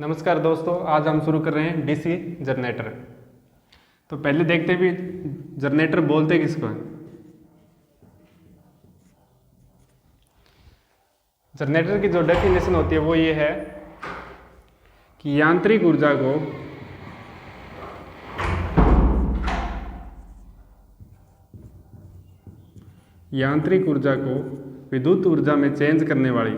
नमस्कार दोस्तों, आज हम शुरू कर रहे हैं डीसी जनरेटर। तो पहले देखते हैं भी जनरेटर बोलते किसको हैं। जनरेटर की जो डेफिनेशन होती है वो ये है कि यांत्रिक ऊर्जा को विद्युत ऊर्जा में चेंज करने वाली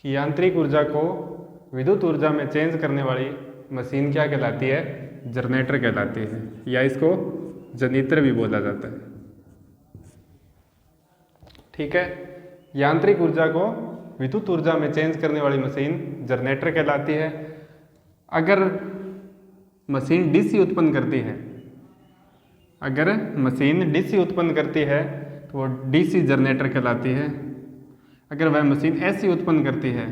यांत्रिक ऊर्जा को विद्युत ऊर्जा में चेंज करने वाली मशीन क्या कहलाती है? जनरेटर कहलाती है, या इसको जनरेटर भी बोला जाता है। ठीक है, यांत्रिक ऊर्जा को विद्युत ऊर्जा में चेंज करने वाली मशीन जनरेटर कहलाती है। अगर मशीन डीसी उत्पन्न करती है, तो वो डीसी जनरेटर कहलाती है। अगर वह मशीन एसी उत्पन्न करती है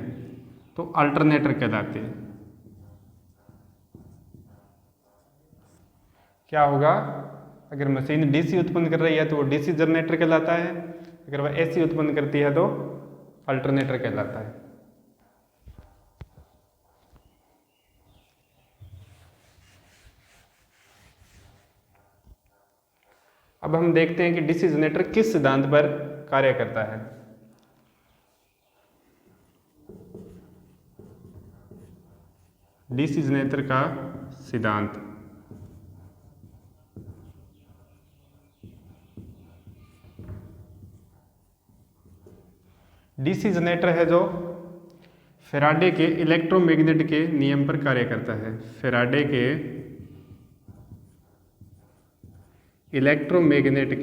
तो अल्टरनेटर कहलाती है। क्या होगा? अगर मशीन डीसी उत्पन्न कर रही है तो वो डीसी जनरेटर कहलाता है, अगर वह एसी उत्पन्न करती है तो अल्टरनेटर कहलाता है। अब हम देखते हैं कि डीसी जनरेटर किस सिद्धांत पर कार्य करता है। डीसी जनरेटर का सिद्धांत। डीसी जनरेटर है जो फैराडे के इलेक्ट्रोमैग्नेट के नियम पर कार्य करता है। फैराडे के इलेक्ट्रोमैग्नेट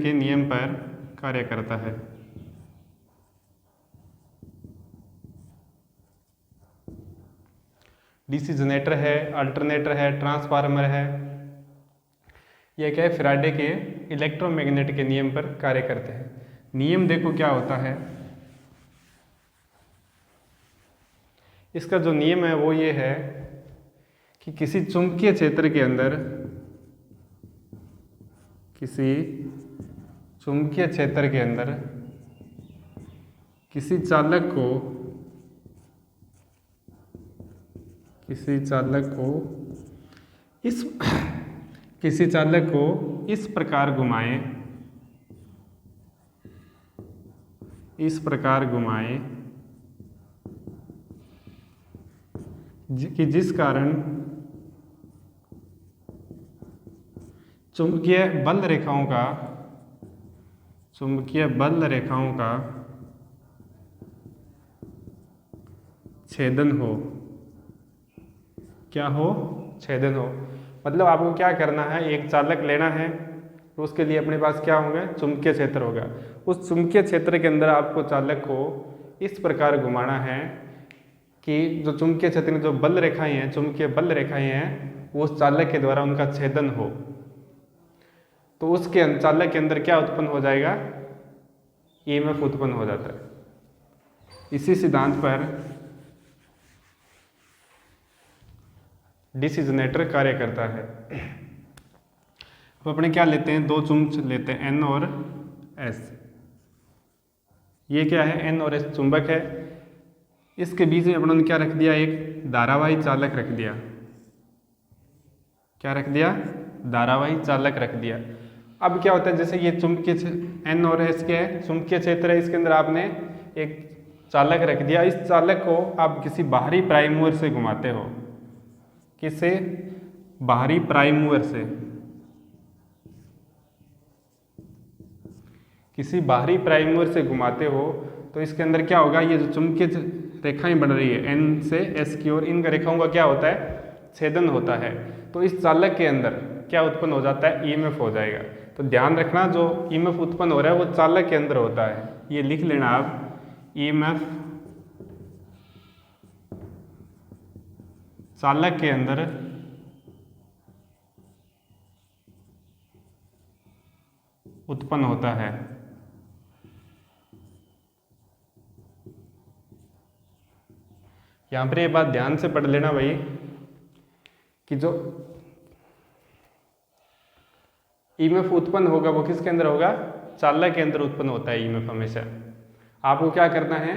के नियम पर कार्य करता है। डीसी जनरेटर है, अल्टरनेटर है, ट्रांसफार्मर है, यह क्या है? फैराडे के इलेक्ट्रोमैग्नेट के नियम पर कार्य करते हैं। नियम देखो क्या होता है। इसका जो नियम है वो ये है कि किसी चुंबकीय क्षेत्र के अंदर किसी चालक को इस प्रकार घुमाएं कि जिस कारण चुंबकीय बल रेखाओं का छेदन हो। क्या हो? छेदन हो। मतलब आपको क्या करना है, एक चालक लेना है तो उसके लिए अपने पास क्या होंगे? चुंबकीय क्षेत्र होगा। उस चुंबकीय क्षेत्र के अंदर आपको चालक को इस प्रकार घुमाना है कि जो चुंबकीय क्षेत्र में जो चुंबकीय बल रेखाएं हैं वो उस चालक के द्वारा उनका छेदन हो। तो उसके चालक के अंदर क्या उत्पन्न हो जाएगा? ईएमएफ उत्पन्न हो जाता है। इसी सिद्धांत पर डीसी जनरेटर कार्य करता है। अब अपने क्या लेते हैं? दो चुंबक लेते हैं, एन और एस। ये क्या है? एन और एस चुंबक है। इसके बीच में अपनों ने क्या रख दिया? एक धारावाही चालक रख दिया। क्या रख दिया? धारावाही चालक रख दिया। अब क्या होता है, जैसे ये चुंबकीय एन और एस के चुंबकीय क्षेत्र है, इसके अंदर आपने एक चालक रख दिया। इस चालक को आप किसी बाहरी प्राइम मूवर से घुमाते हो। किससे? बाहरी प्राइम मूवर से। किसी बाहरी प्राइम मूवर से घुमाते हो तो इसके अंदर क्या होगा? ये जो चुंबकीय रेखाएं बन रही है एन से एस की ओर, इन रेखाओं का क्या होता है? छेदन होता है। तो इस चालक के अंदर क्या उत्पन्न हो जाता है? ईएमएफ हो जाएगा। तो ध्यान रखना, जो ईएमएफ उत्पन्न हो रहा है वो चालक के अंदर होता है। ये लिख लेना आप, ईएमएफ चालक के अंदर उत्पन्न होता है। यहाँ पर ये बात ध्यान से पढ़ लेना भाई कि जो ईएमएफ उत्पन्न होगा वो किसके अंदर होगा, चालक के अंदर उत्पन्न होता है ईएमएफ हमेशा। आपको क्या करना है,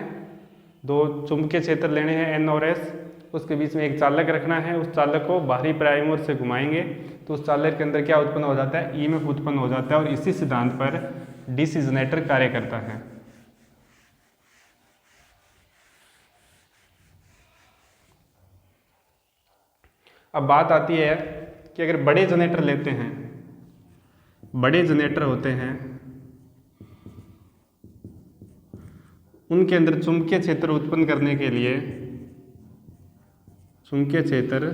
दो चुंबकीय क्षेत्र लेने हैं एन और एस, उसके बीच में एक चालक रखना है, उस चालक को बाहरी प्राइमर से घुमाएंगे तो उस चालक के अंदर क्या उत्पन्न हो जाता है, ईएमएफ उत्पन्न हो जाता है और इसी सिद्धांत पर डीसी जनरेटर कार्य करता है। अब बात आती है कि अगर बड़े जनरेटर लेते हैं, बड़े जनरेटर होते हैं उनके अंदर चुंबकीय क्षेत्र उत्पन्न करने के लिए, चुंबकीय क्षेत्र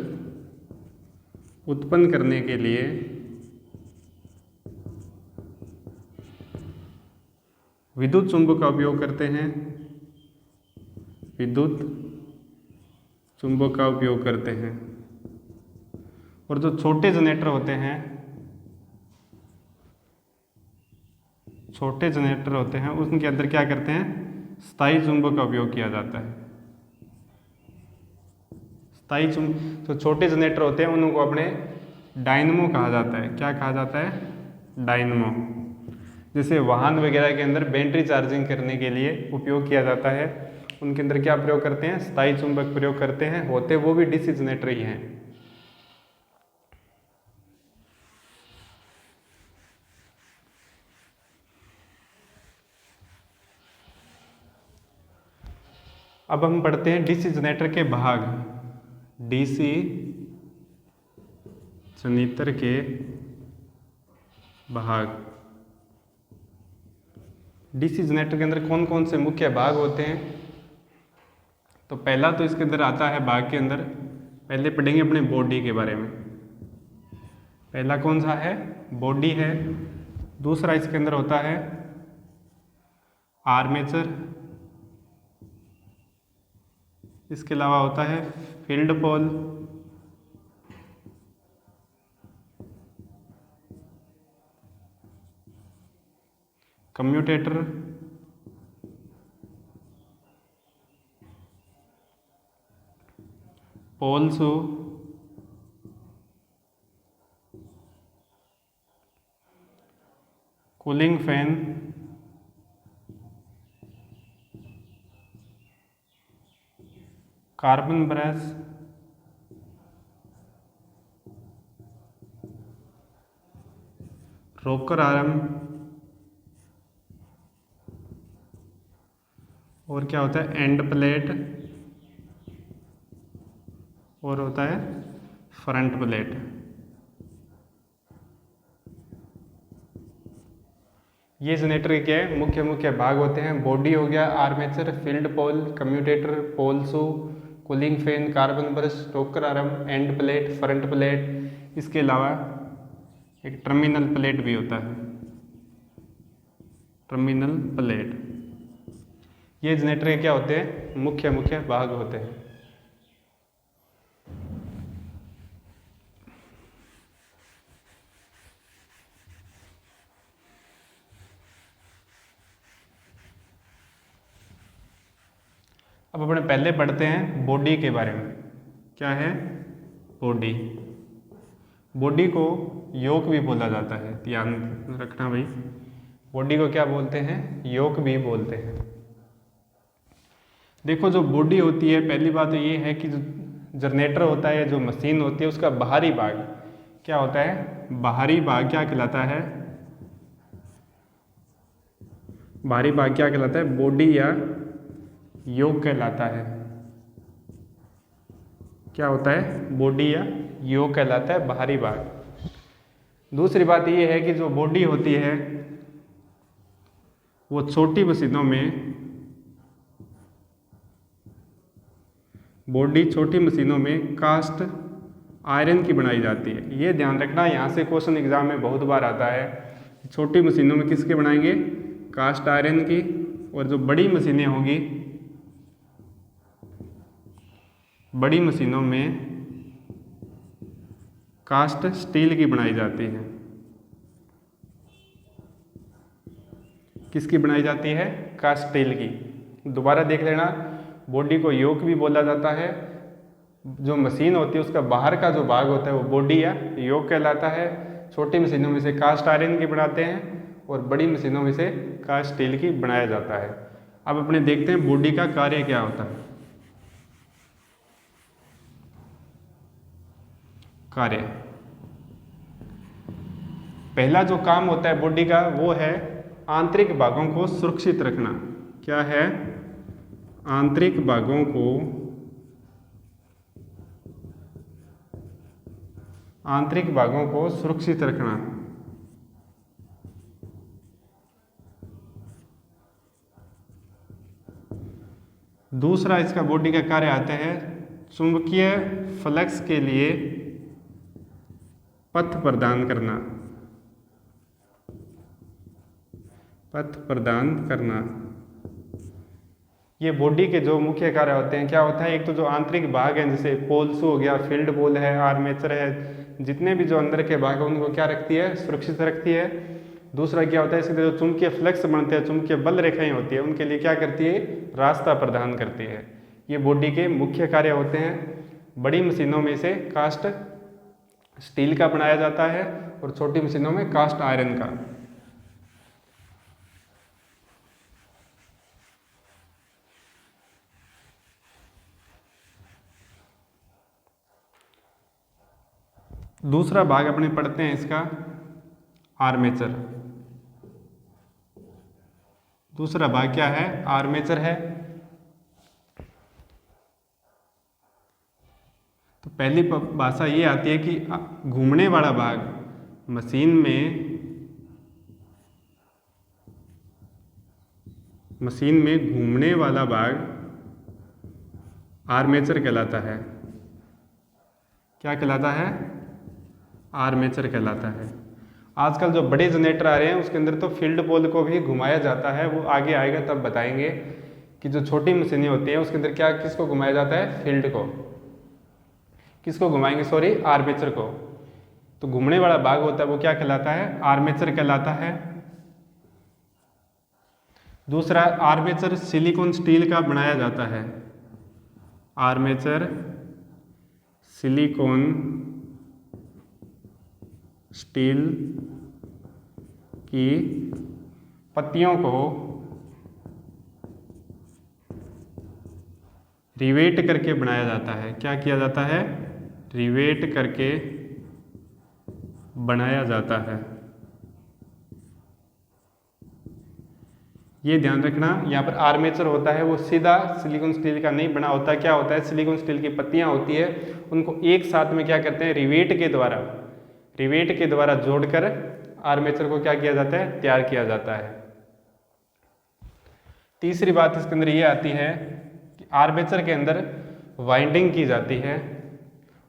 उत्पन्न करने के लिए विद्युत चुंबक का उपयोग करते हैं, विद्युत चुंबक का उपयोग करते हैं। और जो छोटे जनरेटर होते हैं, छोटे जनरेटर होते हैं उनके अंदर क्या करते हैं, स्थायी चुंबक का उपयोग किया जाता है। स्थायी चुंबक, तो छोटे जनरेटर होते हैं उनको अपने डायनमो कहा जाता है। क्या कहा जाता है, डायनमो। जैसे वाहन वगैरह के अंदर बैटरी चार्जिंग करने के लिए उपयोग किया जाता है, उनके अंदर क्या प्रयोग करते हैं, स्थायी चुंबक प्रयोग करते हैं, होते वो भी डीसी जनरेटर ही हैं। अब हम पढ़ते हैं डीसी जनरेटर के भाग। डीसी जनरेटर के भाग। डीसी जनरेटर के अंदर कौन कौन से मुख्य भाग होते हैं, तो पहला तो इसके अंदर आता है भाग के अंदर, पहले पढ़ेंगे अपने बॉडी के बारे में। पहला कौन सा है, बॉडी है। दूसरा इसके अंदर होता है आर्मेचर, इसके अलावा होता है field pole, commutator, pole shoe, cooling fan, carbon brush, rocker arm, और क्या होता है एंड प्लेट, और होता है फ्रंट प्लेट। ये जनरेटर के क्या है, मुख्य मुख्य भाग होते हैं। बॉडी हो गया, armature, field pole, commutator, pole shoe, cooling fan, carbon brush, rocker arm, end plate, front plate. इसके अलावा एक टर्मिनल प्लेट भी होता है, टर्मिनल प्लेट। ये जनरेटर के क्या होते हैं, मुख्य मुख्य भाग होते हैं। अब अपने पहले पढ़ते हैं बॉडी के बारे में। क्या है बॉडी, बॉडी को योक भी बोला जाता है, ध्यान रखना भाई। बॉडी को क्या बोलते हैं, योक भी बोलते हैं। देखो जो बॉडी होती है, पहली बात तो ये है कि जो जनरेटर होता है, जो मशीन होती है, उसका बाहरी भाग क्या होता है, बाहरी भाग क्या कहलाता है, बाहरी भाग क्या कहलाता है, बॉडी या योक कहलाता है। क्या होता है, बॉडी या योक कहलाता है बाहरी भाग। दूसरी बात ये है कि जो बॉडी होती है वो छोटी मशीनों में, बॉडी छोटी मशीनों में कास्ट आयरन की बनाई जाती है। ये ध्यान रखना, यहाँ से क्वेश्चन एग्जाम में बहुत बार आता है। छोटी मशीनों में किसके बनाएंगे, कास्ट आयरन की, और जो बड़ी मशीनें होगी, बड़ी मशीनों में कास्ट स्टील की बनाई जाती है। किसकी बनाई जाती है, कास्ट स्टील की। दोबारा देख लेना, बॉडी को योक भी बोला जाता है, जो मशीन होती है उसका बाहर का जो भाग होता है वो बॉडी या योक कहलाता है। छोटी मशीनों में से कास्ट आयरन की बनाते हैं और बड़ी मशीनों में से कास्ट स्टील की बनाया जाता है। अब अपने देखते हैं बॉडी का कार्य क्या होता है। कार्य, पहला जो काम होता है बॉडी का वो है आंतरिक भागों को सुरक्षित रखना। क्या है? आंतरिक भागों को, आंतरिक भागों को सुरक्षित रखना। दूसरा इसका बॉडी का कार्य आता है चुंबकीय फ्लक्स के लिए पथ प्रदान करना। पथ प्रदान करना, ये बॉडी के जो मुख्य कार्य होते हैं। क्या होता है? एक तो जो आंतरिक भाग है जैसे पोल्सू हो गया, फील्ड बॉल है, आर्मेचर है, जितने भी जो अंदर के भाग है उनको क्या रखती है? सुरक्षित रखती है। दूसरा क्या होता है? इसके जो चुंबकीय फ्लक्स बनते हैं, चुंबकीय बल रेखाएं होती है, उनके लिए क्या करती है? रास्ता प्रदान करती है। ये बॉडी के मुख्य कार्य होते हैं। बड़ी मशीनों में से कास्ट स्टील का बनाया जाता है और छोटी मशीनों में कास्ट आयरन का। दूसरा भाग अपने पढ़ते हैं इसका आर्मेचर। दूसरा भाग क्या है? आर्मेचर है। तो पहली भाषा ये आती है कि घूमने वाला भाग, मशीन में घूमने वाला भाग आर्मेचर कहलाता है। क्या कहलाता है? आर्मेचर कहलाता है। आजकल जो बड़े जनरेटर आ रहे हैं उसके अंदर तो फील्ड पोल को भी घुमाया जाता है, वो आगे आएगा तब बताएंगे कि जो छोटी मशीनें होती हैं उसके अंदर क्या किसको घुमाया जाता है? फील्ड को। किसको घुमाएंगे? सॉरी, आर्मेचर को। तो घूमने वाला भाग होता है वो क्या कहलाता है? आर्मेचर कहलाता है। दूसरा, आर्मेचर सिलिकॉन स्टील का बनाया जाता है। आर्मेचर सिलिकॉन स्टील की पत्तियों को रिवेट करके बनाया जाता है। क्या किया जाता है? रिवेट करके बनाया जाता है। ये ध्यान रखना, यहाँ पर आर्मेचर होता है वो सीधा सिलिकॉन स्टील का नहीं बना होता। क्या होता है? सिलिकॉन स्टील की पत्तियां होती है, उनको एक साथ में क्या करते हैं? रिवेट के द्वारा जोड़कर आर्मेचर को क्या किया जाता है? तैयार किया जाता है। तीसरी बात इसके अंदर ये आती है कि आर्मेचर के अंदर वाइंडिंग की जाती है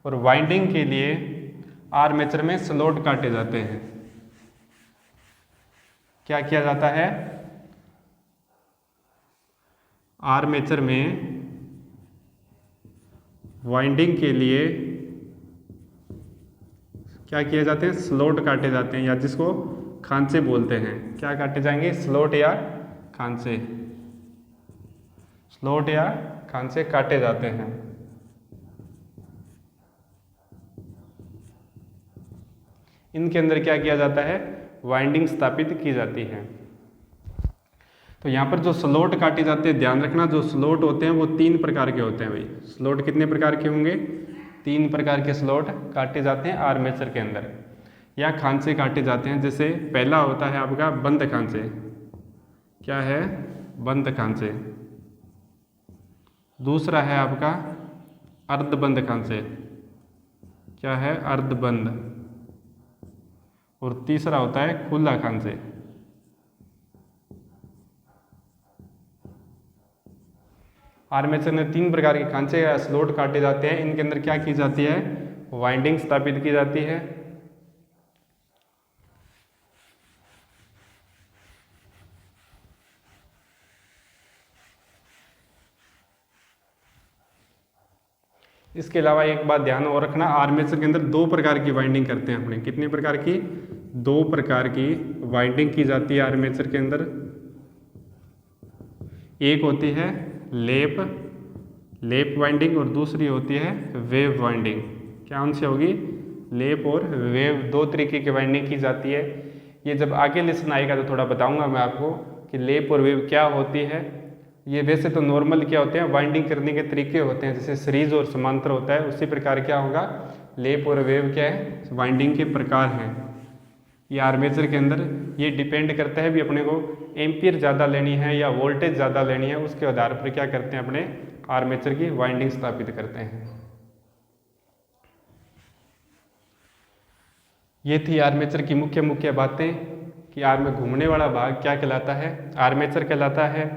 और वाइंडिंग के लिए आर्मेचर में स्लॉट काटे जाते हैं। क्या किया जाता है? आर्मेचर में वाइंडिंग के लिए क्या किए जाते हैं? स्लॉट काटे जाते हैं, या जिसको खांचे बोलते हैं। क्या काटे जाएंगे? स्लॉट या खांचे। स्लॉट या खांचे काटे जाते हैं। इनके अंदर क्या किया जाता है? वाइंडिंग स्थापित की जाती है। तो यहाँ पर जो स्लॉट काटे जाते हैं, ध्यान रखना, जो स्लॉट होते हैं वो 3 प्रकार के होते हैं भाई। स्लॉट कितने प्रकार के होंगे? 3 प्रकार के स्लॉट काटे जाते हैं आर्मेचर के अंदर, या खांचे काटे जाते हैं। जैसे पहला होता है आपका बंद खांचे। क्या है? बंद खांचे। दूसरा है आपका अर्धबंद खांचे। क्या है? अर्धबंद। और तीसरा होता है खुला खांचे। आर्मेचर में 3 प्रकार के खांचे या स्लॉट काटे जाते हैं। इनके अंदर क्या की जाती है? वाइंडिंग स्थापित की जाती है। इसके अलावा एक बात ध्यान और रखना, आर्मेचर के अंदर 2 प्रकार की वाइंडिंग करते हैं अपने। कितने प्रकार की? 2 प्रकार की वाइंडिंग की जाती है आर्मेचर के अंदर। एक होती है लेप लेप वाइंडिंग और दूसरी होती है वेव वाइंडिंग। क्या उनसे होगी? लेप और वेव, दो तरीके की वाइंडिंग की जाती है। ये जब आगे लेसन आएगा तो थोड़ा बताऊंगा मैं आपको कि लेप और वेव क्या होती है। ये वैसे तो नॉर्मल क्या होते हैं, वाइंडिंग करने के तरीके होते हैं, जैसे सीरीज और समांतर होता है, उसी प्रकार क्या होगा, लेप और वेव क्या है, वाइंडिंग के प्रकार हैं। ये आर्मेचर के अंदर ये डिपेंड करता है भी अपने को एम्पियर ज़्यादा लेनी है या वोल्टेज ज़्यादा लेनी है, उसके आधार पर क्या करते हैं, अपने आर्मेचर की वाइंडिंग स्थापित करते हैं। ये थी आर्मेचर की मुख्य मुख्य बातें कि आर्म घूमने वाला भाग क्या कहलाता है, आर्मेचर कहलाता है।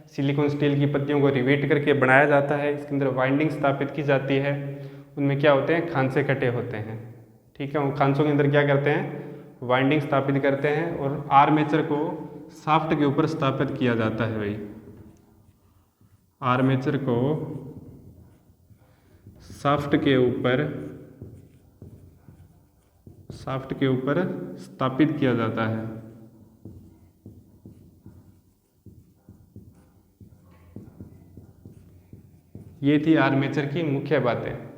सिलिकॉन स्टील की पत्तियों को रिवेट करके बनाया जाता है, इसके अंदर वाइंडिंग स्थापित की जाती है। उनमें क्या होते हैं, खांचे कटे होते हैं, ठीक है। उन खांचों के अंदर क्या करते हैं, वाइंडिंग स्थापित करते हैं और आर्मेचर को शाफ्ट के ऊपर स्थापित किया जाता है। भाई आर्मेचर को शाफ्ट के ऊपर स्थापित किया जाता है। ये थी आर्मेचर की मुख्य बातें।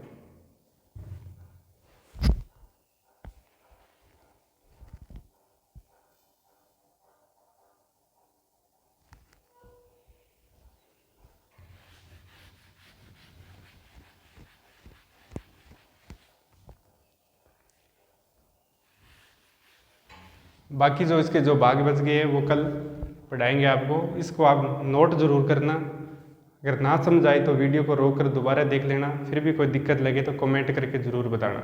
बाकी जो इसके जो भाग बच गए हैं वो कल पढ़ाएंगे आपको। इसको आप नोट जरूर करना, अगर ना समझ आए तो वीडियो को रोक कर दोबारा देख लेना, फिर भी कोई दिक्कत लगे तो कमेंट करके ज़रूर बताना।